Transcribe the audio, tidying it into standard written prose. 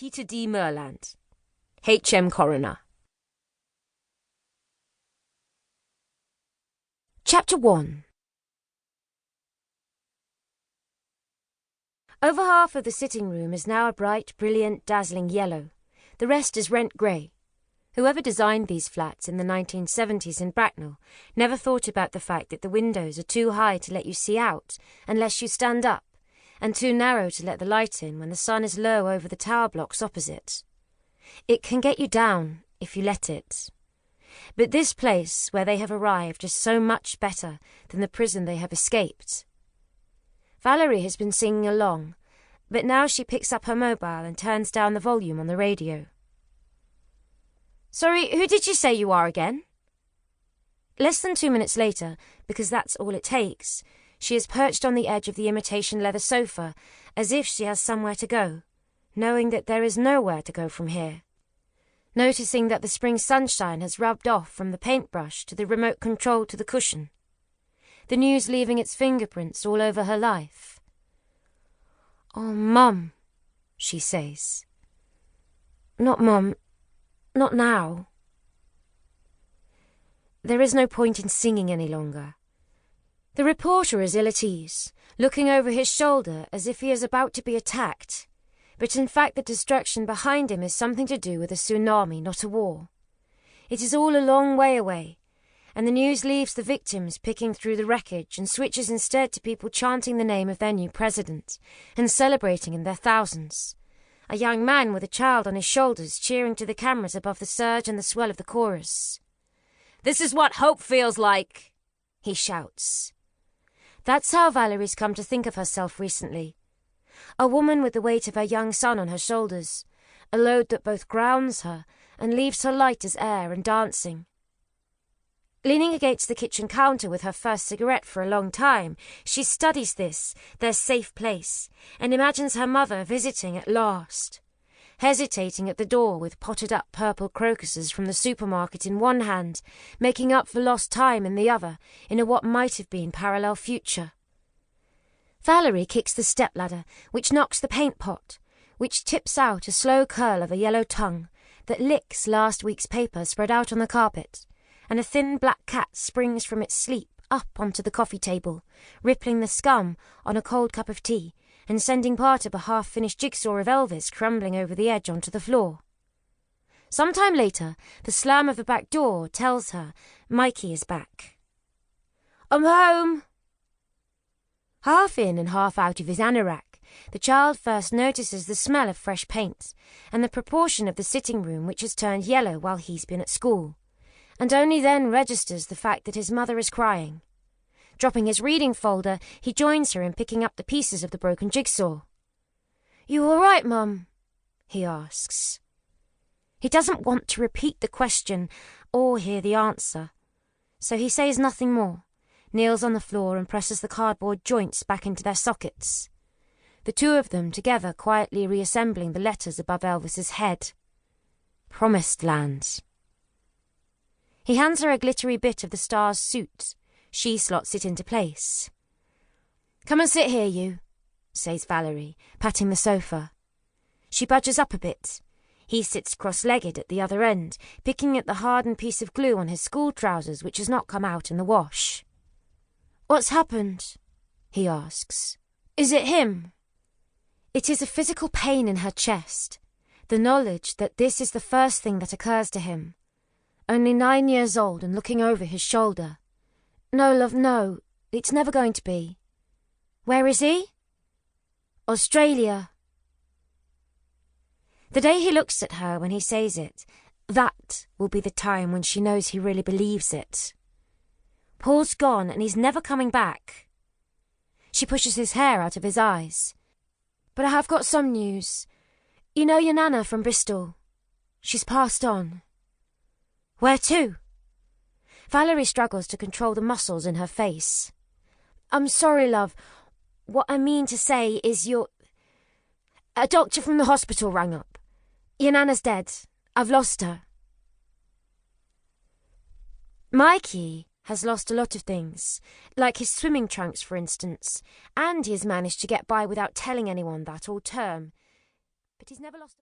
Peter D. Merland, H.M. Coroner. Chapter 1. Over half of the sitting room is now a bright, brilliant, dazzling yellow. The rest is rent grey. Whoever designed these flats in the 1970s in Bracknell never thought about the fact that the windows are too high to let you see out unless you stand up, and too narrow to let the light in when the sun is low over the tower blocks opposite. It can get you down if you let it. But this place where they have arrived is so much better than the prison they have escaped. Valerie has been singing along, but now she picks up her mobile and turns down the volume on the radio. "Sorry, who did you say you are again?" Less than 2 minutes later, because that's all it takes, she is perched on the edge of the imitation leather sofa, as if she has somewhere to go, knowing that there is nowhere to go from here. Noticing that the spring sunshine has rubbed off from the paintbrush to the remote control to the cushion. The news leaving its fingerprints all over her life. "Oh, Mum," she says. "Not Mum, not now." There is no point in singing any longer. The reporter is ill at ease, looking over his shoulder as if he is about to be attacked, but in fact the destruction behind him is something to do with a tsunami, not a war. It is all a long way away, and the news leaves the victims picking through the wreckage and switches instead to people chanting the name of their new president and celebrating in their thousands. A young man with a child on his shoulders cheering to the cameras above the surge and the swell of the chorus. "This is what hope feels like," he shouts. That's how Valerie's come to think of herself recently. A woman with the weight of her young son on her shoulders, a load that both grounds her and leaves her light as air and dancing. Leaning against the kitchen counter with her first cigarette for a long time, she studies this, their safe place, and imagines her mother visiting at last, hesitating at the door with potted-up purple crocuses from the supermarket in one hand, making up for lost time in the other, in a what might have been parallel future. Valerie kicks the stepladder, which knocks the paint pot, which tips out a slow curl of a yellow tongue that licks last week's paper spread out on the carpet, and a thin black cat springs from its sleep up onto the coffee table, rippling the scum on a cold cup of tea and sending part of a half-finished jigsaw of Elvis crumbling over the edge onto the floor. Some time later, the slam of the back door tells her Mikey is back. "I'm home." Half in and half out of his anorak, the child first notices the smell of fresh paint and the proportion of the sitting room which has turned yellow while he's been at school, and only then registers the fact that his mother is crying. Dropping his reading folder, he joins her in picking up the pieces of the broken jigsaw. "You all right, Mum?" he asks. He doesn't want to repeat the question or hear the answer, so he says nothing more, kneels on the floor and presses the cardboard joints back into their sockets. The two of them together quietly reassembling the letters above Elvis's head. Promised Land. He hands her a glittery bit of the star's suit. She slots it into place. "Come and sit here, you," says Valerie, patting the sofa. She budges up a bit. He sits cross-legged at the other end, picking at the hardened piece of glue on his school trousers which has not come out in the wash. "What's happened?" he asks. "Is it him?" It is a physical pain in her chest, the knowledge that this is the first thing that occurs to him. Only 9 years old and looking over his shoulder. "No, love, no. It's never going to be." "Where is he?" "Australia." The day he looks at her when he says it, that will be the time when she knows he really believes it. Paul's gone and he's never coming back. She pushes his hair out of his eyes. "But I have got some news. You know your Nana from Bristol? She's passed on." "Where to?" Valerie struggles to control the muscles in her face. "I'm sorry, love. What I mean to say is a doctor from the hospital rang up. Your Nana's dead. I've lost her." Mikey has lost a lot of things, like his swimming trunks, for instance, and he has managed to get by without telling anyone that all term. But he's never lost